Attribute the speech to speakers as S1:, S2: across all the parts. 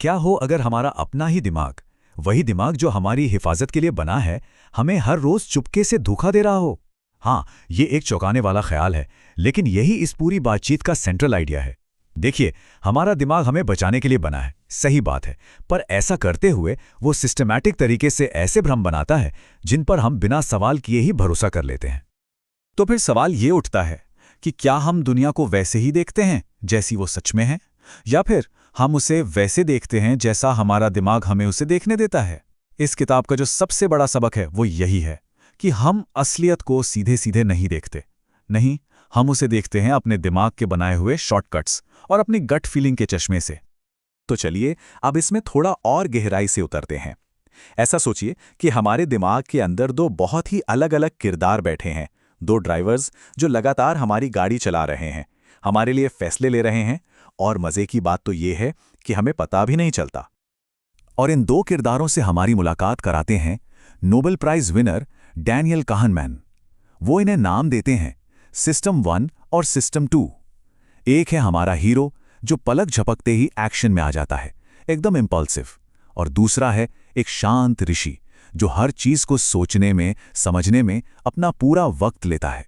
S1: क्या हो अगर हमारा अपना ही दिमाग, वही दिमाग जो हमारी हिफाजत के लिए बना है, हमें हर रोज चुपके से धोखा दे रहा हो? हाँ, ये एक चौंकाने वाला ख्याल है, लेकिन यही इस पूरी बातचीत का सेंट्रल आइडिया है। देखिए, हमारा दिमाग हमें बचाने के लिए बना है, सही बात है, पर ऐसा करते हुए वो सिस्टमैटिक तरीके से ऐसे भ्रम बनाता है जिन पर हम बिना सवाल किए ही भरोसा कर लेते हैं।
S2: तो फिर सवाल ये उठता है कि क्या हम दुनिया को वैसे ही देखते हैं जैसी वो सच में है, या फिर हम उसे वैसे देखते हैं जैसा हमारा दिमाग हमें उसे देखने देता है। इस किताब का जो सबसे बड़ा सबक है वो यही है कि हम असलियत को सीधे सीधे नहीं देखते। नहीं, हम उसे देखते हैं अपने दिमाग के बनाए हुए शॉर्टकट्स और अपनी गट फीलिंग के चश्मे से। तो चलिए अब इसमें थोड़ा और गहराई से उतरते हैं। ऐसा सोचिए कि हमारे दिमाग के अंदर दो बहुत ही अलग अलग किरदार बैठे हैं, दो ड्राइवर्स जो लगातार हमारी गाड़ी चला रहे हैं, हमारे लिए फैसले ले रहे हैं, और मजे की बात तो ये है कि हमें पता भी नहीं चलता।
S1: और इन दो किरदारों से हमारी मुलाकात कराते हैं नोबेल प्राइज विनर डैनियल काहनमैन। वो इन्हें नाम देते हैं सिस्टम 1 और सिस्टम 2। एक है हमारा हीरो जो पलक झपकते ही एक्शन में आ जाता है, एकदम इम्पल्सिव, और दूसरा है एक शांत ऋषि जो हर चीज को सोचने में, समझने में अपना पूरा वक्त लेता है।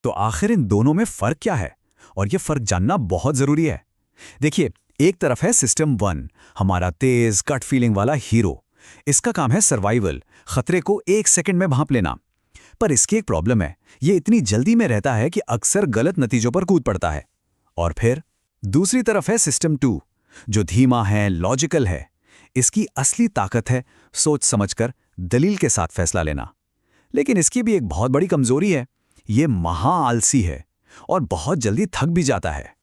S2: तो आखिर इन दोनों में फर्क क्या है? और ये फर्क जानना बहुत जरूरी है। देखिए, एक तरफ है सिस्टम 1, हमारा तेज गट फीलिंग वाला हीरो। इसका काम है सर्वाइवल, खतरे को एक सेकंड में भांप लेना। पर इसकी एक प्रॉब्लम है, ये इतनी जल्दी में रहता है कि अक्सर गलत नतीजों पर कूद पड़ता है। और फिर दूसरी तरफ है सिस्टम 2, जो धीमा है, लॉजिकल है। इसकी असली ताकत है सोच समझकर दलील के साथ फैसला लेना। लेकिन इसकी भी एक बहुत बड़ी कमजोरी है, ये महाआलसी है और बहुत जल्दी थक भी जाता है।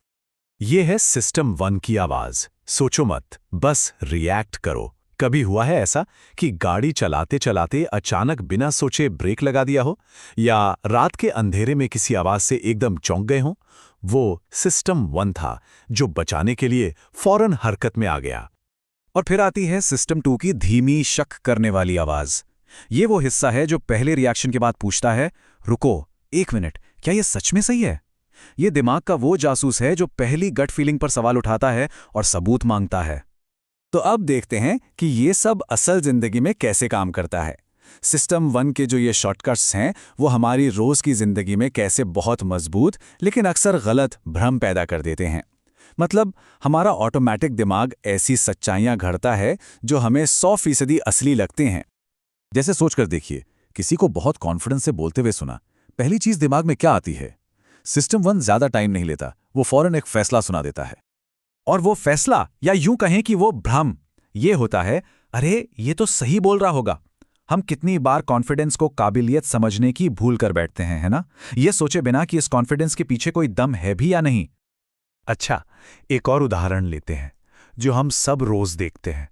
S3: ये है सिस्टम 1 की आवाज, सोचो मत, बस रिएक्ट करो। कभी हुआ है ऐसा कि गाड़ी चलाते चलाते अचानक बिना सोचे ब्रेक लगा दिया हो, या रात के अंधेरे में किसी आवाज से एकदम चौंक गए हो? वो सिस्टम 1 था जो बचाने के लिए फौरन हरकत में आ गया।
S2: और फिर आती है सिस्टम 2 की धीमी, शक करने वाली आवाज। ये वो हिस्सा है जो पहले रिएक्शन के बाद पूछता है, रुको, एक मिनट, क्या ये सच में सही है? ये दिमाग का वो जासूस है जो पहली गट फीलिंग पर सवाल उठाता है और सबूत मांगता है। तो अब देखते हैं कि ये सब असल जिंदगी में कैसे काम करता है। सिस्टम 1 के जो ये शॉर्टकट्स हैं वो हमारी रोज की जिंदगी में कैसे बहुत मजबूत लेकिन अक्सर गलत भ्रम पैदा कर देते हैं। मतलब हमारा ऑटोमेटिक दिमाग ऐसी सच्चाइयां घड़ता है जो हमें 100% असली लगते हैं। जैसे सोचकर देखिए, किसी को बहुत कॉन्फिडेंस से बोलते हुए सुना, पहली चीज दिमाग में क्या आती है? सिस्टम 1 ज्यादा टाइम नहीं लेता, वो फौरन एक फैसला सुना देता है। और वो फैसला, या यूं कहें कि वो भ्रम, ये होता है, अरे ये तो सही बोल रहा होगा। हम कितनी बार कॉन्फिडेंस को काबिलियत समझने की भूल कर बैठते हैं, है ना? ये सोचे बिना कि इस कॉन्फिडेंस के पीछे कोई दम है भी या नहीं।
S3: अच्छा, एक और उदाहरण लेते हैं जो हम सब रोज देखते हैं।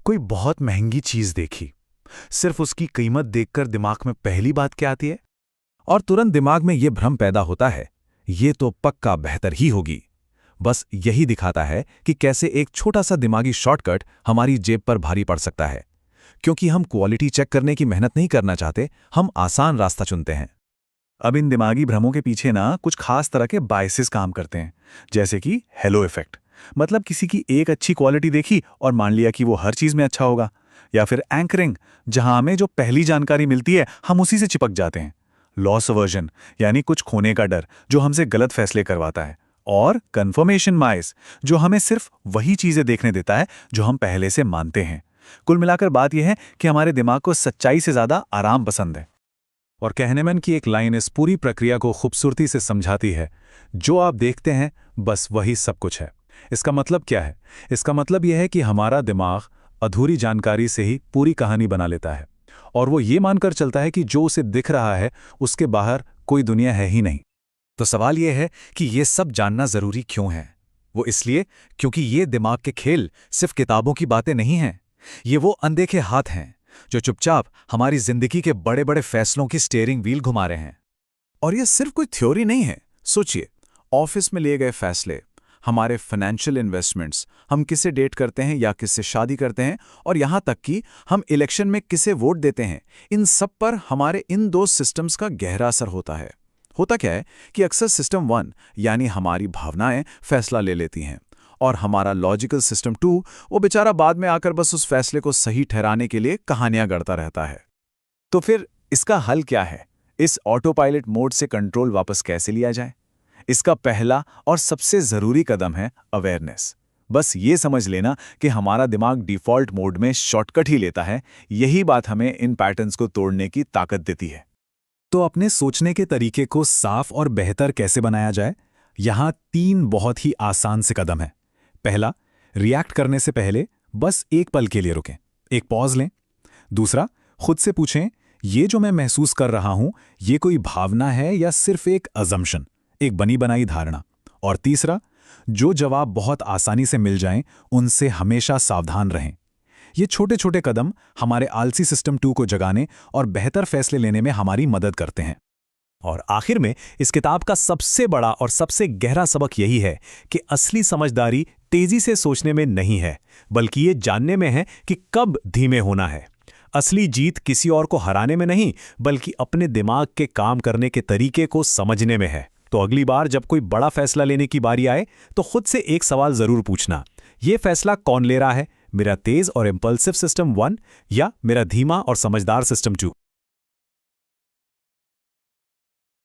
S3: कोई बहुत महंगी चीज देखी, सिर्फ उसकी कीमत देखकर दिमाग में पहली बात क्या आती है?
S2: और तुरंत दिमाग में ये भ्रम पैदा होता है, ये तो पक्का बेहतर ही होगी। बस यही दिखाता है कि कैसे एक छोटा सा दिमागी शॉर्टकट हमारी जेब पर भारी पड़ सकता है। क्योंकि हम क्वालिटी चेक करने की मेहनत नहीं करना चाहते, हम आसान रास्ता चुनते हैं। अब इन दिमागी भ्रमों के पीछे ना कुछ खास तरह के बायसेस काम करते हैं, जैसे कि हेलो इफेक्ट। मतलब किसी की एक अच्छी क्वालिटी देखी और मान लिया कि वो हर चीज में अच्छा होगा। या फिर एंकरिंग, जहां हमें जो पहली जानकारी मिलती है हम उसी से चिपक जाते हैं। लॉस अवर्जन, यानी कुछ खोने का डर जो हमसे गलत फैसले करवाता है। और कंफर्मेशन बायस, जो हमें सिर्फ वही चीजें देखने देता है जो हम पहले से मानते हैं। कुल मिलाकर बात यह है कि हमारे दिमाग को सच्चाई से ज्यादा आराम पसंद है। और कहनेमैन की एक लाइन इस पूरी प्रक्रिया को खूबसूरती से समझाती है, जो आप देखते हैं बस वही सब कुछ है। इसका मतलब क्या है? इसका मतलब यह है कि हमारा दिमाग अधूरी जानकारी से ही पूरी कहानी बना लेता है, और वो ये मानकर चलता है कि जो उसे दिख रहा है उसके बाहर कोई दुनिया है ही नहीं। तो सवाल यह है कि ये सब जानना जरूरी क्यों है? वो इसलिए क्योंकि ये दिमाग के खेल सिर्फ किताबों की बातें नहीं हैं। ये वो अनदेखे हाथ हैं जो चुपचाप हमारी जिंदगी के बड़े बड़े फैसलों की स्टीयरिंग व्हील घुमा रहे हैं। और ये सिर्फ कोई थ्योरी नहीं है। सोचिए, ऑफिस में लिए गए फैसले, हमारे फाइनेंशियल इन्वेस्टमेंट्स, हम किसे डेट करते हैं या किससे शादी करते हैं, और यहां तक कि हम इलेक्शन में किसे वोट देते हैं, इन सब पर हमारे इन दो सिस्टम्स का गहरा असर होता है। होता क्या है कि अक्सर सिस्टम 1 यानी हमारी भावनाएं फैसला ले लेती हैं, और हमारा लॉजिकल सिस्टम 2 वो बेचारा बाद में आकर बस उस फैसले को सही ठहराने के लिए कहानियां गढ़ता रहता है। तो फिर इसका हल क्या है? इस ऑटो पायलट मोड से कंट्रोल वापस कैसे लिया जाए? इसका पहला और सबसे ज़रूरी कदम है अवेयरनेस। बस ये समझ लेना कि हमारा दिमाग डिफ़ॉल्ट मोड में शॉर्टकट ही लेता है, यही बात हमें इन पैटर्न्स को तोड़ने की ताकत देती है।
S3: तो अपने सोचने के तरीके को साफ और बेहतर कैसे बनाया जाए? यहाँ 3 बहुत ही आसान से कदम हैं। पहला, रिएक्ट करने से पहले बस एक पल के लिए रुकें, एक पॉज लें। दूसरा, खुद से पूछें, ये जो मैं महसूस कर रहा हूं, ये कोई भावना है या सिर्फ एक अजम्पशन, एक बनी बनाई धारणा? और तीसरा, जो जवाब बहुत आसानी से मिल जाएं, उनसे हमेशा सावधान रहें। ये छोटे छोटे कदम हमारे आलसी सिस्टम 2 को जगाने और बेहतर फैसले लेने में हमारी मदद करते हैं।
S2: और आखिर में इस किताब का सबसे बड़ा और सबसे गहरा सबक यही है कि असली समझदारी तेजी से सोचने में नहीं है, बल्कि ये जानने में है कि कब धीमे होना है। असली जीत किसी और को हराने में नहीं, बल्कि अपने दिमाग के काम करने के तरीके को समझने में है। तो अगली बार जब कोई बड़ा फैसला लेने की बारी आए, तो खुद से एक सवाल जरूर पूछना, ये फैसला कौन ले रहा है, मेरा तेज और इम्पल्सिव सिस्टम 1 या मेरा धीमा और समझदार सिस्टम 2?